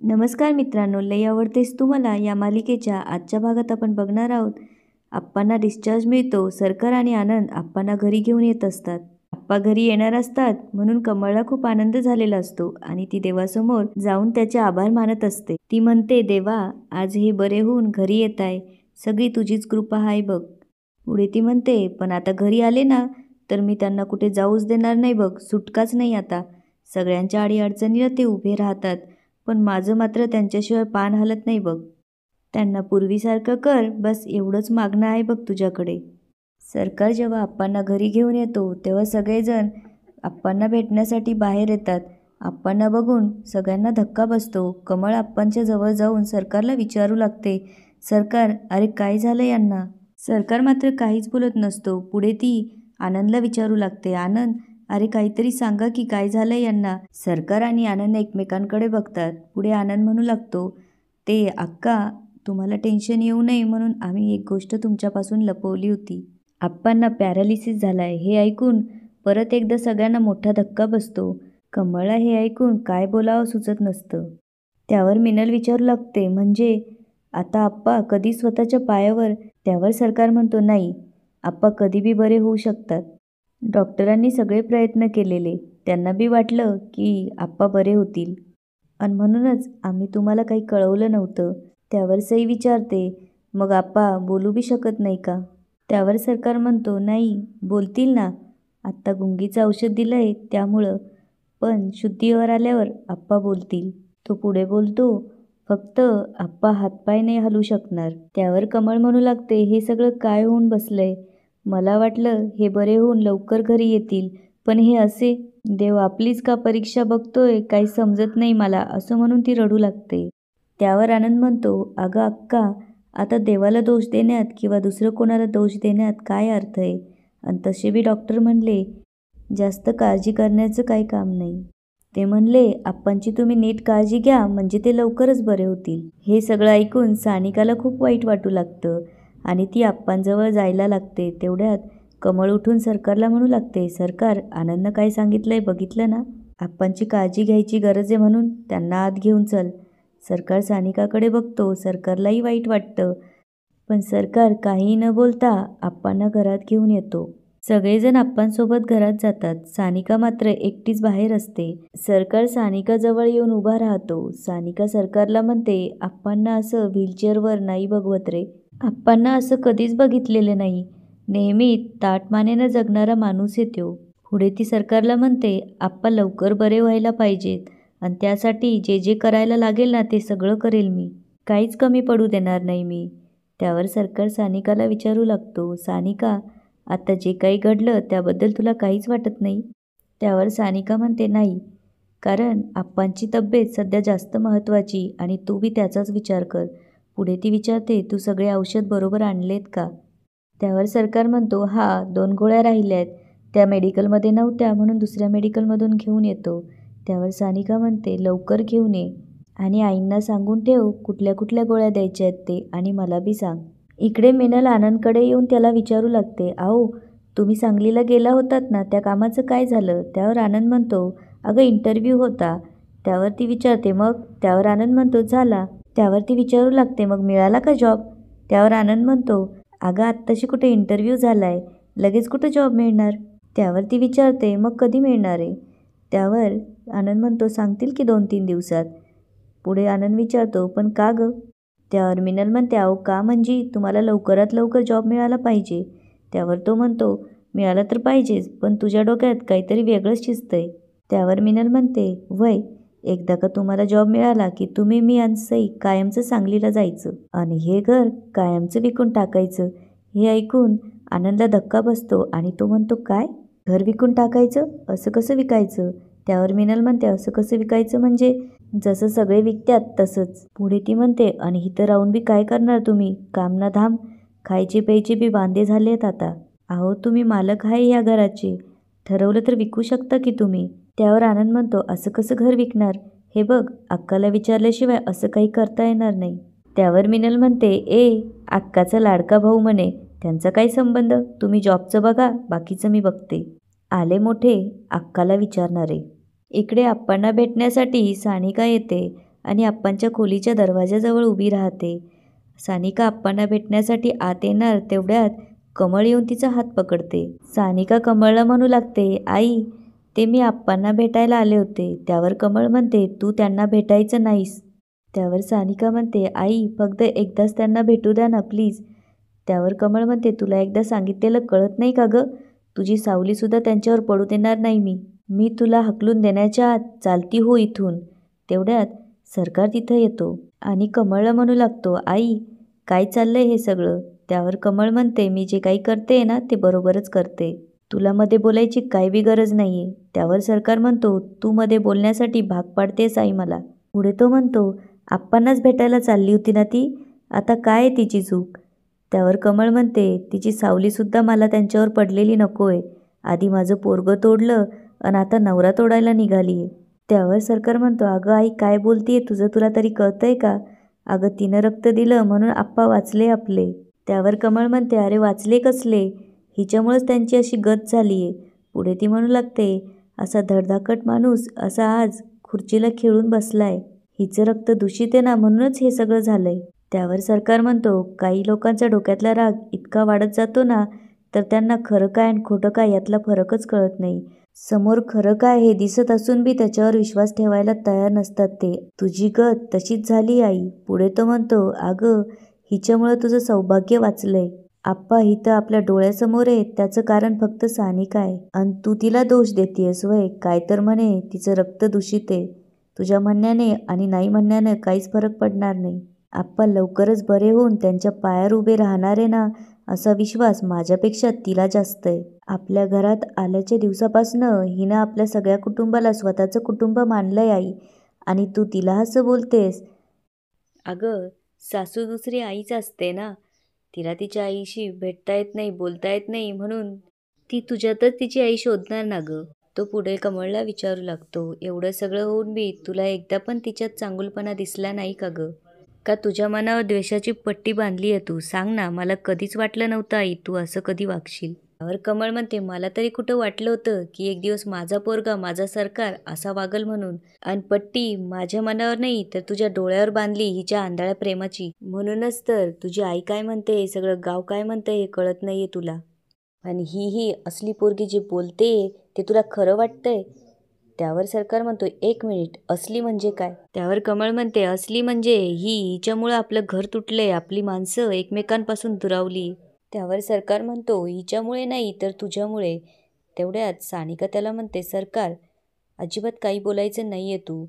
नमस्कार मित्रांनो, लई आवडतेस तू मला या मालिकेच्या आजच्या भागात आपण बघणार आहोत. आप्पांना डिस्चार्ज मिळतो. सरकार आणि आनंद आप्पांना घरी घेऊन येत असतात. आप्पा घरी येणार असतात म्हणून कमळला खूप आनंद झालेला असतो आणि ती देवासमोर जाऊन त्याचे आभार मानत असते. ती म्हणते, देवा, आज हे बरे होऊन घरी येत आहे, सगळी तुझीच कृपा आहे बघ. पुढे ती म्हणते, पण आता घरी आले ना तर मी त्यांना कुठे जाऊच देणार नाही बघ, सुटकाच नाही आता. सगळ्यांच्या अडीअडचणीला ते उभे राहतात, पण माझं मात्र त्यांच्याशिवाय पान हलत नाही बघ. त्यांना पूर्वीसारखं कर, बस एवढंच मागणं आहे बघ तुझ्याकडे. सरकार जेव्हा आप्पांना घरी घेऊन येतो तेव्हा सगळेजण आप्पांना भेटण्यासाठी बाहेर येतात. आप्पांना बघून सगळ्यांना धक्का बसतो. कमळ आप्पांच्या जवळ जाऊन सरकारला विचारू लागते, सरकार, अरे काय झालं यांना? सरकार मात्र काहीच बोलत नसतो. पुढे ती आनंदला विचारू लागते, आनंद, अरे काहीतरी सांगा की काय झालंय यांना? सरकार आणि आनंद एकमेकांकडे बघतात. पुढे आनंद म्हणू लागतो, ते अक्का, तुम्हाला टेन्शन येऊ नये म्हणून आम्ही एक गोष्ट तुमच्यापासून लपवली होती. आप्पांना पॅरालिसिस झालाय. हे ऐकून परत एकदा सगळ्यांना मोठा धक्का बसतो. कमळला हे ऐकून काय बोलावं सुचत नसतं. त्यावर मिनल विचारू लागते, म्हणजे आता आप्पा कधी स्वतःच्या पायावर? त्यावर सरकार म्हणतो, नाही, आप्पा कधी बी बरे होऊ शकतात. डॉक्टरांनी सगळे प्रयत्न केलेले, त्यांना बी वाटलं की आप्पा बरे होतील, आणि म्हणूनच आम्ही तुम्हाला काही कळवलं नव्हतं. त्यावर सई विचारते, मग आप्पा बोलू बी शकत नाही का? त्यावर सरकार म्हणतो, नाही, बोलतील ना, आत्ता गुंगीचं औषध दिलंय त्यामुळं, पण शुद्धीवर आल्यावर आप्पा बोलतील. तो पुढे बोलतो, फक्त आप्पा हातपाय नाही हलू शकणार. त्यावर कमळ म्हणू लागते, हे सगळं काय होऊन बसलंय? मला वाटलं हे बरे होऊन लवकर घरी येतील, पण हे असे? देव आपलीच का परीक्षा बघतोय, काही समजत नाही मला, असं म्हणून ती रडू लागते. त्यावर आनंद म्हणतो, अगं अक्का, आता देवाला दोष देण्यात किंवा दुसरं कोणाला दोष देण्यात काय अर्थ आहे? आणि तसे बी डॉक्टर म्हणले जास्त काळजी करण्याचं काही काम नाही. ते म्हणले आप्पांची तुम्ही नीट काळजी घ्या म्हणजे ते लवकरच बरे होतील. हे सगळं ऐकून सानिकाला खूप वाईट वाटू लागतं आणि ती आप्पांजवळ जायला लागते. तेवढ्यात कमळ उठून सरकारला म्हणू लागते, सरकार, आनंदनं काय सांगितलंय बघितलं ना? आप्पांची काळजी घ्यायची गरज आहे म्हणून त्यांना आत घेऊन चल. सरकार सानिकाकडे बघतो. सरकारलाही वाईट वाटतं, पण सरकार काहीही न बोलता आप्पांना घरात घेऊन येतो. सगळेजण आप्पांसोबत घरात जातात. सानिका मात्र एकटीच बाहेर असते. सरकार सानिकाजवळ येऊन उभा राहतो. सानिका सरकारला म्हणते, आप्पांना असं व्हीलचेअरवर नाही बघवत रे. आप्पांना असं कधीच बघितलेलं नाही. नेहमी ताठमानेनं जगणारा माणूस येतो. पुढे ती सरकारला म्हणते, आप्पा लवकर बरे व्हायला पाहिजेत आणि त्यासाठी जे जे करायला लागेल ना ते सगळं करेल मी. काहीच कमी पडू देणार नाही मी. त्यावर सरकार सानिकाला विचारू लागतो, सानिका, आता जे काही घडलं त्याबद्दल तुला काहीच वाटत नाही? त्यावर सानिका म्हणते, नाही, कारण आप्पांची तब्येत सध्या जास्त महत्त्वाची आणि तू बी त्याचाच विचार कर. पुढे ती विचारते, तू सगळे औषध बरोबर आणलेत का? त्यावर सरकार म्हणतो, हा, 2 गोळ्या राहिल्यात, त्या मेडिकलमध्ये नव्हत्या म्हणून दुसऱ्या मेडिकलमधून घेऊन येतो. त्यावर सानिका म्हणते, लवकर घेऊन ये आणि आईंना सांगून ठेव कुठल्या कुठल्या गोळ्या द्यायच्या आहेत ते, आणि मला बी सांग. इकडे मिनल आनंदकडे येऊन त्याला विचारू लागते, अहो, तुम्ही सांगलीला गेला होतात ना, त्या कामाचं काय झालं? त्यावर आनंद म्हणतो, अगं इंटरव्ह्यू होता. त्यावर ती विचारते, मग? त्यावर आनंद म्हणतो, झाला. त्यावर ती विचारू लागते, मग मिळाला का जॉब? त्यावर आनंद म्हणतो, अगं आत्ताशी कुठे इंटरव्ह्यू झालाय, लगेच कुठं जॉब मिळणार? त्यावर ती विचारते, मग कधी मिळणार आहे? त्यावर आनंद म्हणतो, सांगतील की 2-3 दिवसात. पुढे आनंद विचारतो, पण का गं? त्यावर मिनल म्हणते, अहो का म्हणजे तुम्हाला लवकरात लवकर जॉब मिळाला पाहिजे. त्यावर तो म्हणतो, मिळाला तर पाहिजेच, पण तुझ्या डोक्यात काहीतरी वेगळंच शिजतंय. त्यावर मिनल म्हणते, वय, एकदा का तुम्हाला जॉब मिळाला की तुम्ही, मी आणि सई कायमचं सांगलीला जायचं आणि हे घर कायमचं विकून टाकायचं. हे ऐकून आनंदला धक्का बसतो आणि तो म्हणतो, काय, घर विकून टाकायचं? असं कसं विकायचं? त्यावर मिनल म्हणते, असं कसं विकायचं म्हणजे जसं सगळे विकतात तसंच. पुढे ती म्हणते, आणि इथं राहून बी काय करणार तुम्ही? काम ना धाम, खायचे प्यायचे बी वांदे झालेत आता. अहो, तुम्ही मालक आहे या घराचे, ठरवलं तर विकू शकता की तुम्ही. त्यावर आनंद म्हणतो, असं कसं घर विकणार? हे बघ, अक्काला विचारल्याशिवाय असं काही करता येणार नाही. त्यावर मिनल म्हणते, अक्काचा लाडका भाऊ म्हणे, त्यांचा काय संबंध? तुम्ही जॉबचं बघा, बाकीचं मी बघते. आले मोठे अक्काला विचारणारे. इकडे आप्पांना भेटण्यासाठी सानिका येते आणि आप्पांच्या खोलीच्या दरवाजाजवळ उभी राहते. सानिका आप्पांना भेटण्यासाठी आत येणार तेवढ्यात कमळ येऊन तिचा हात पकडते. सानिका कमळला म्हणू लागते, आई, ते मी आप्पांना भेटायला आले होते. त्यावर कमळ म्हणते, तू त्यांना भेटायचं नाहीस. त्यावर सानिका म्हणते, आई, फक्त एकदाच त्यांना भेटू द्या ना प्लीज. त्यावर कमळ म्हणते, तुला एकदा सांगितलेलं कळत नाही का गं? तुझी सावलीसुद्धा त्यांच्यावर पडू देणार नाही मी तुला हकलून देण्याच्या आत चालती हो इथून. तेवढ्यात सरकार तिथं येतो आणि कमळला म्हणू लागतो, आई, काय चाललंय हे सगळं? त्यावर कमळ म्हणते, मी जे काही करते ना ते बरोबरच करते. तुला मध्ये बोलायची काही बी गरज नाहीये. त्यावर सरकार म्हणतो, तू मध्ये बोलण्यासाठी भाग पाडतेस आई मला. पुढे तो म्हणतो, आप्पांनाच भेटायला चालली होती ना ती, आता काय आहे तिची चूक? त्यावर कमळ म्हणते, तिची सावलीसुद्धा मला त्यांच्यावर पडलेली नकोय. आधी माझं पोरगं तोडलं आणि आता नवरा तोडायला निघालीये. त्यावर सरकार म्हणतो, अगं आई, काय बोलतीये तुझं तुला तरी कळतंय का? अगं तिनं रक्त दिलं म्हणून आप्पा वाचले आपले. त्यावर कमळ म्हणते, अरे वाचले कसले? हिच्यामुळंच त्यांची अशी गत झालीये. पुढे ती म्हणू लागते, असा धडधाकट माणूस असा आज खुर्चीला खिळून बसलाय. हिचं रक्त दूषित आहे ना, म्हणूनच हे सगळं झालंय. त्यावर सरकार म्हणतो, काही लोकांचा डोक्यातला राग इतका वाढत जातो ना, तर त्यांना खरं काय आणि खोटं काय यातला फरकच कळत नाही. समोर खरं काय हे दिसत असून बी त्याच्यावर विश्वास ठेवायला तयार नसतात ते. तुझी गत तशीच झाली आई. पुढे तो म्हणतो, अगं, हिच्यामुळं तुझं सौभाग्य वाचलंय. आप्पा हिथं आपल्या डोळ्यासमोर आहे, त्याचं कारण फक्त सानिका आहे. आणि तू तिला दोष देतेयस वय? काय तर म्हणे तिचं रक्त दूषित आहे. तुझ्या म्हणण्याने आणि नाही म्हणण्यानं काहीच फरक पडणार नाही. आप्पा लवकरच बरे होऊन त्यांच्या पायावर उभे राहणार आहे ना, असा विश्वास माझ्यापेक्षा तिला जास्त आहे. आपल्या घरात आल्याच्या दिवसापासनं हिनं आपल्या सगळ्या कुटुंबाला स्वतःचं कुटुंब मानलंय आई, आणि तू तिला असं बोलतेस? अगं, सासू दुसरी आईच असते ना. तिला तिच्या आईशी भेटता येत नाही, बोलता येत नाही, म्हणून ती तुझ्यातच तिची आई शोधणार ना गं. तो पुढे कमळला विचारू लागतो, एवढं सगळं होऊन बी तुला एकदा पण तिच्यात चांगुलपणा दिसला नाही का गं? का तुझ्या मनावर द्वेषाची पट्टी बांधली आहे तू? सांग ना, मला कधीच वाटलं नव्हतं आई तू असं कधी वागशील. त्यावर कमळ म्हणते, मला तरी कुठं वाटलं होतं की एक दिवस माझा पोरगा, माझा सरकार असा वागल म्हणून. आणि पट्टी माझ्या मनावर नाही तर तुझ्या डोळ्यावर बांधली हिच्या आंधळ्या प्रेमाची. म्हणूनच तर तुझी आई काय म्हणते, हे सगळं गाव काय म्हणते हे कळत नाहीये तुला. आणि ही असली पोरगी जी बोलते ते तुला खरं वाटतंय? त्यावर सरकार म्हणतो, एक मिनिट, असली म्हणजे काय? त्यावर कमळ म्हणते, असली म्हणजे हिच्यामुळं आपलं घर तुटलंय, आपली माणसं एकमेकांपासून दुरावली. त्यावर सरकार म्हणतो, हिच्यामुळे नाही तर तुझ्यामुळे. तेवढ्यात सानिका त्याला म्हणते, सरकार, अजिबात काही बोलायचं नाहीये तू.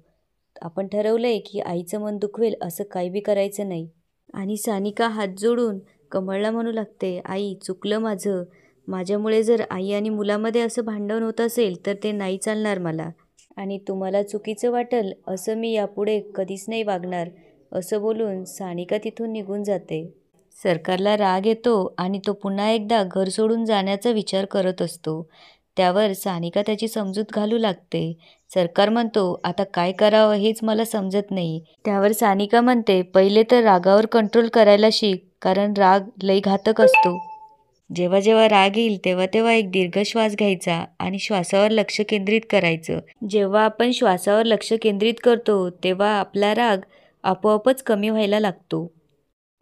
आपण ठरवलंय की आईचं मन दुखवेल असं काही बी करायचं नाही. आणि सानिका हात जोडून कमळला म्हणू लागते, आई, चुकलं माझं. माझ्यामुळे जर आई आणि मुलामध्ये असं भांडण होत असेल तर ते नाही चालणार मला. आणि तुम्हाला चुकीचं वाटेल असं मी यापुढे कधीच नाही वागणार. असं बोलून सानिका तिथून निघून जाते. सरकारला राग येतो आणि तो पुन्हा एकदा घर सोडून जाण्याचा विचार करत असतो. त्यावर सानिका त्याची समजूत घालू लागते. सरकार म्हणतो, आता काय करावं हेच मला समजत नाही. त्यावर सानिका म्हणते, पहिले तर रागावर कंट्रोल करायला शिक, कारण राग लई घातक असतो. जेव्हा जेव्हा राग येईल तेव्हा तेव्हा एक दीर्घ श्वास घ्यायचा आणि श्वासावर लक्ष केंद्रित करायचं. जेव्हा आपण श्वासावर लक्ष केंद्रित करतो तेव्हा आपला राग आपोआपच कमी व्हायला लागतो.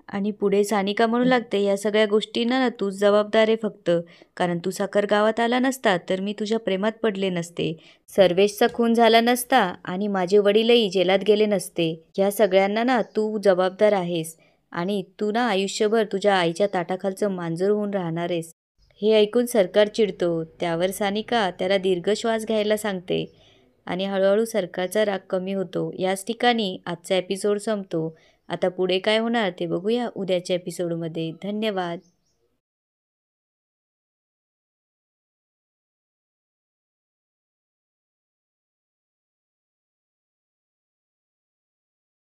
आणि पुढे सानिका म्हणू लागते, या सगळ्या गोष्टींना ना तूच जबाबदार आहे फक्त, कारण तू साखर गावात आला नसता तर मी तुझ्या प्रेमात पडले नसते, सर्वेशचा खून झाला नसता आणि माझे वडीलही जेलात गेले नसते. ह्या सगळ्यांना ना तू जबाबदार आहेस आणि तू ना आयुष्यभर तुझ्या आईच्या ताटाखालचं मांजर होऊन राहणार आहेस. हे ऐकून सरकार चिडतो. त्यावर सानिका त्याला दीर्घ श्वास घ्यायला सांगते आणि हळूहळू सरकारचा राग कमी होतो. याच ठिकाणी आजचा एपिसोड संपतो. आता पुढे काय होणार ते बघूया उद्याच्या एपिसोडमध्ये. धन्यवाद.